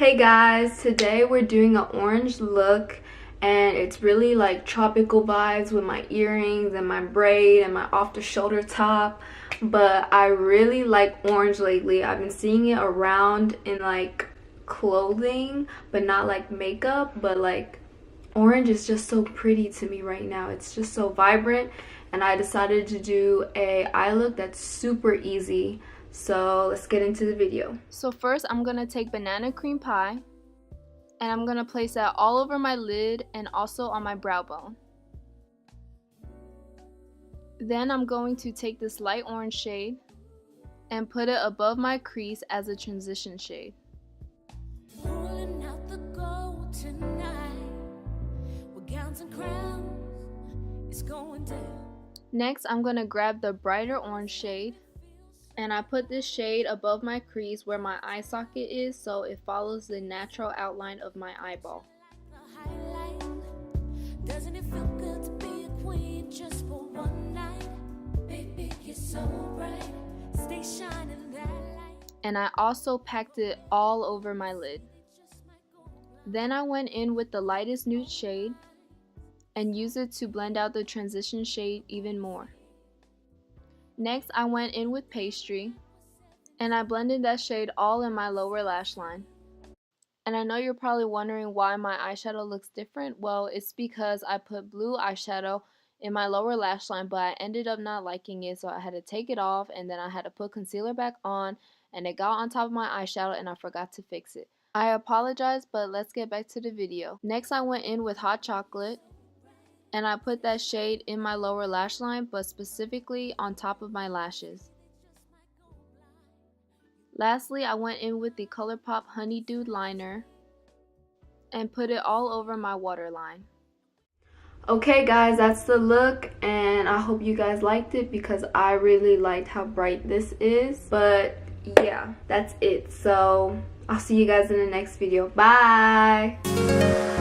Hey guys, today we're doing an orange look and it's really like tropical vibes with my earrings and my braid and my off the shoulder top. But I really like orange lately. I've been seeing it around in like clothing, but not like makeup, but like orange is just so pretty to me right now. It's just so vibrant, and I decided to do a eye look that's super easy. So let's get into the video. So first I'm gonna take banana cream pie and I'm gonna place that all over my lid and also on my brow bone. Then I'm going to take this light orange shade and put it above my crease as a transition shade. Rolling out the gold tonight with gowns and crowns, it's going down. Next I'm gonna grab the brighter orange shade and I put this shade above my crease where my eye socket is, so it follows the natural outline of my eyeball. Doesn't it feel good to be a queen just for one night? Baby, you're so bright. Stay shining that light. And I also packed it all over my lid. Then I went in with the lightest nude shade and used it to blend out the transition shade even more. Next, I went in with pastry, and I blended that shade all in my lower lash line. And I know you're probably wondering why my eyeshadow looks different. Well, it's because I put blue eyeshadow in my lower lash line, but I ended up not liking it, so I had to take it off, and then I had to put concealer back on, and it got on top of my eyeshadow, and I forgot to fix it. I apologize, but let's get back to the video. Next, I went in with hot chocolate, and I put that shade in my lower lash line, but specifically on top of my lashes. Lastly, I went in with the Colourpop Honeydude liner and put it all over my waterline. Okay guys, that's the look, and I hope you guys liked it because I really liked how bright this is. But yeah, that's it. So I'll see you guys in the next video. Bye!